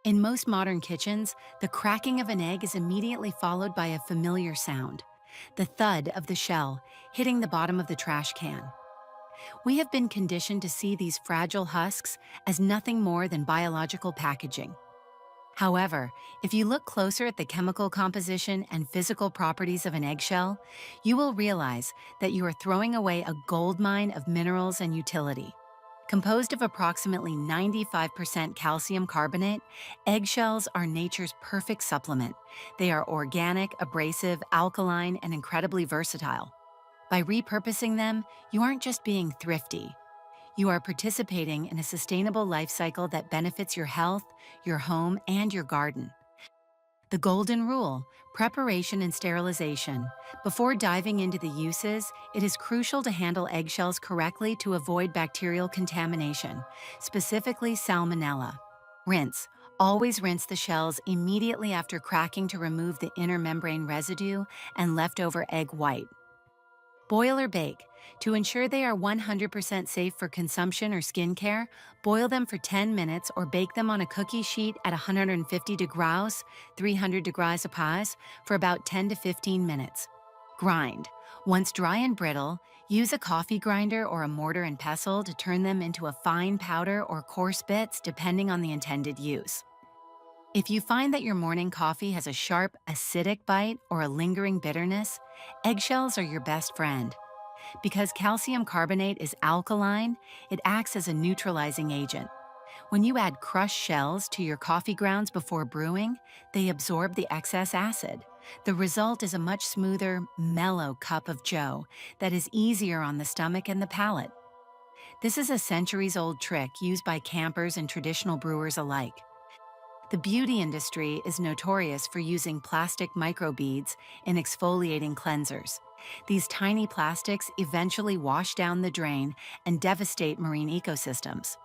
In most modern kitchens, the cracking of an egg is immediately followed by a familiar sound, the thud of the shell hitting the bottom of the trash can. We have been conditioned to see these fragile husks as nothing more than biological packaging. However, if you look closer at the chemical composition and physical properties of an eggshell, you will realize that you are throwing away a goldmine of minerals and utility. Composed of approximately 95% calcium carbonate, eggshells are nature's perfect supplement. They are organic, abrasive, alkaline, and incredibly versatile. By repurposing them, you aren't just being thrifty. You are participating in a sustainable life cycle that benefits your health, your home, and your garden. The golden rule: preparation and sterilization. Before diving into the uses, it is crucial to handle eggshells correctly to avoid bacterial contamination, specifically salmonella. Rinse. Always rinse the shells immediately after cracking to remove the inner membrane residue and leftover egg white. Boil or bake. To ensure they are 100% safe for consumption or skincare, boil them for 10 minutes or bake them on a cookie sheet at 150 degrees, 300 degrees Celsius, for about 10 to 15 minutes. Grind. Once dry and brittle, use a coffee grinder or a mortar and pestle to turn them into a fine powder or coarse bits depending on the intended use. If you find that your morning coffee has a sharp, acidic bite or a lingering bitterness, eggshells are your best friend. Because calcium carbonate is alkaline, it acts as a neutralizing agent. When you add crushed shells to your coffee grounds before brewing, they absorb the excess acid. The result is a much smoother, mellow cup of joe that is easier on the stomach and the palate. This is a centuries-old trick used by campers and traditional brewers alike. The beauty industry is notorious for using plastic microbeads in exfoliating cleansers. These tiny plastics eventually wash down the drain and devastate marine ecosystems.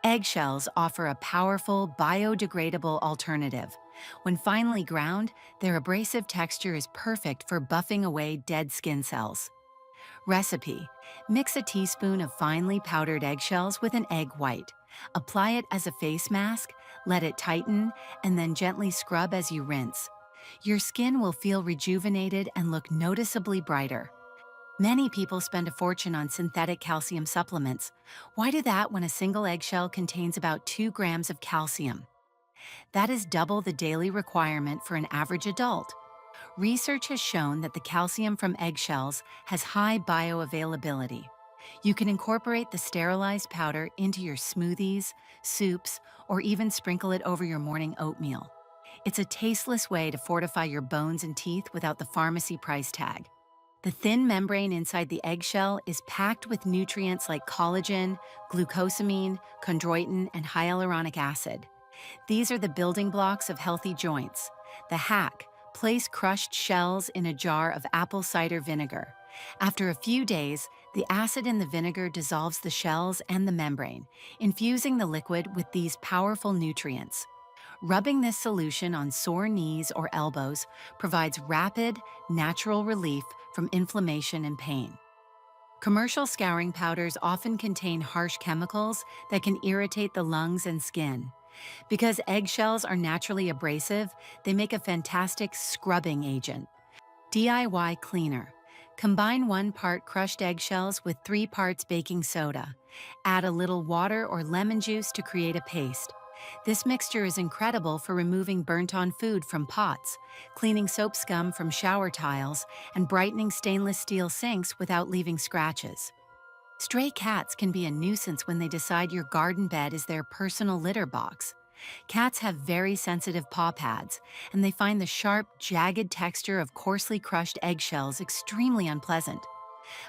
Eggshells offer a powerful, biodegradable alternative. When finely ground, their abrasive texture is perfect for buffing away dead skin cells. Recipe: mix a teaspoon of finely powdered eggshells with an egg white. Apply it as a face mask, let it tighten, and then gently scrub as you rinse. Your skin will feel rejuvenated and look noticeably brighter. Many people spend a fortune on synthetic calcium supplements. Why do that when a single eggshell contains about 2 grams of calcium? That is double the daily requirement for an average adult. Research has shown that the calcium from eggshells has high bioavailability. You can incorporate the sterilized powder into your smoothies, soups, or even sprinkle it over your morning oatmeal. It's a tasteless way to fortify your bones and teeth without the pharmacy price tag. The thin membrane inside the eggshell is packed with nutrients like collagen, glucosamine, chondroitin, and hyaluronic acid. These are the building blocks of healthy joints. The hack: place crushed shells in a jar of apple cider vinegar. After a few days, the acid in the vinegar dissolves the shells and the membrane, infusing the liquid with these powerful nutrients. Rubbing this solution on sore knees or elbows provides rapid, natural relief from inflammation and pain. Commercial scouring powders often contain harsh chemicals that can irritate the lungs and skin. Because eggshells are naturally abrasive, they make a fantastic scrubbing agent. DIY cleaner: combine 1 part crushed eggshells with 3 parts baking soda. Add a little water or lemon juice to create a paste. This mixture is incredible for removing burnt-on food from pots, cleaning soap scum from shower tiles, and brightening stainless steel sinks without leaving scratches. Stray cats can be a nuisance when they decide your garden bed is their personal litter box. Cats have very sensitive paw pads, and they find the sharp, jagged texture of coarsely crushed eggshells extremely unpleasant.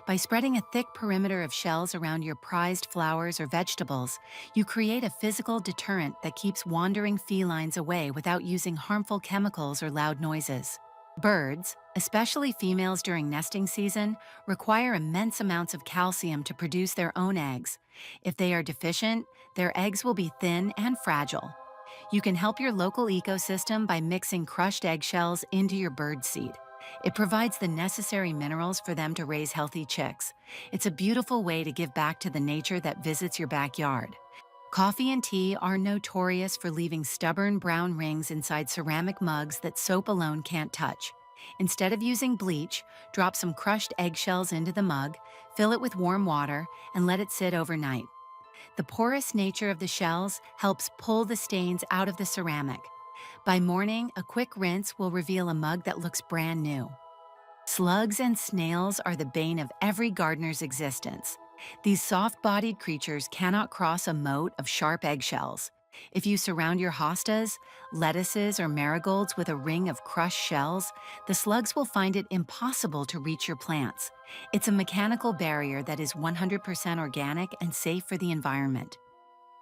By spreading a thick perimeter of shells around your prized flowers or vegetables, you create a physical deterrent that keeps wandering felines away without using harmful chemicals or loud noises. Birds, especially females during nesting season, require immense amounts of calcium to produce their own eggs. If they are deficient, their eggs will be thin and fragile. You can help your local ecosystem by mixing crushed eggshells into your bird seed. It provides the necessary minerals for them to raise healthy chicks. It's a beautiful way to give back to the nature that visits your backyard. Coffee and tea are notorious for leaving stubborn brown rings inside ceramic mugs that soap alone can't touch. Instead of using bleach, drop some crushed eggshells into the mug, fill it with warm water, and let it sit overnight. The porous nature of the shells helps pull the stains out of the ceramic. By morning, a quick rinse will reveal a mug that looks brand new. Slugs and snails are the bane of every gardener's existence. These soft-bodied creatures cannot cross a moat of sharp eggshells. If you surround your hostas, lettuces, or marigolds with a ring of crushed shells, the slugs will find it impossible to reach your plants. It's a mechanical barrier that is 100% organic and safe for the environment.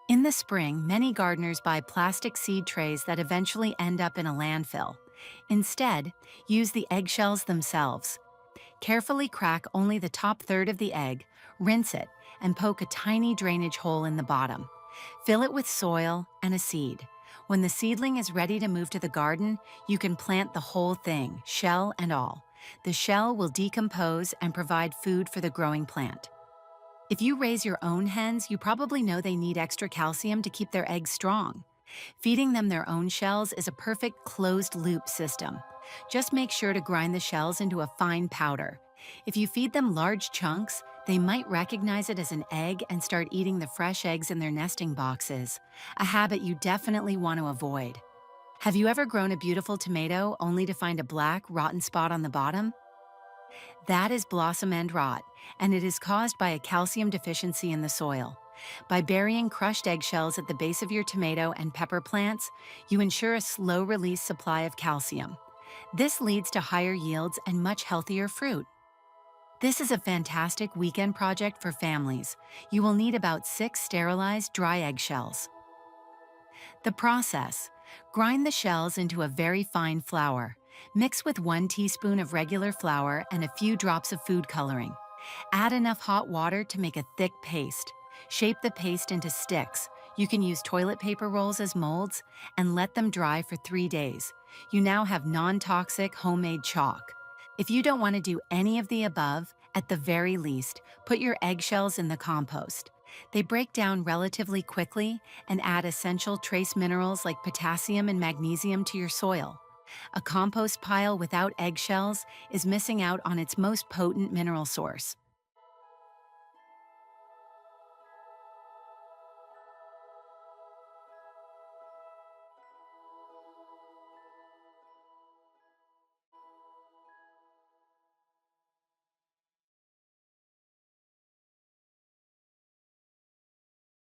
In the spring, many gardeners buy plastic seed trays that eventually end up in a landfill. Instead, use the eggshells themselves. Carefully crack only the top third of the egg, rinse it, and poke a tiny drainage hole in the bottom. Fill it with soil and a seed. When the seedling is ready to move to the garden, you can plant the whole thing, shell and all. The shell will decompose and provide food for the growing plant. If you raise your own hens, you probably know they need extra calcium to keep their eggs strong. Feeding them their own shells is a perfect closed-loop system. Just make sure to grind the shells into a fine powder. If you feed them large chunks, they might recognize it as an egg and start eating the fresh eggs in their nesting boxes, a habit you definitely want to avoid. Have you ever grown a beautiful tomato only to find a black, rotten spot on the bottom? That is blossom end rot, and it is caused by a calcium deficiency in the soil. By burying crushed eggshells at the base of your tomato and pepper plants, you ensure a slow-release supply of calcium. This leads to higher yields and much healthier fruit. This is a fantastic weekend project for families. You will need about 6 sterilized dry eggshells. The process: grind the shells into a very fine flour. Mix with 1 teaspoon of regular flour and a few drops of food coloring. Add enough hot water to make a thick paste. Shape the paste into sticks. You can use toilet paper rolls as molds and let them dry for 3 days. You now have non-toxic homemade chalk. If you don't want to do any of the above, at the very least, put your eggshells in the compost. They break down relatively quickly and add essential trace minerals like potassium and magnesium to your soil. A compost pile without eggshells is missing out on its most potent mineral source.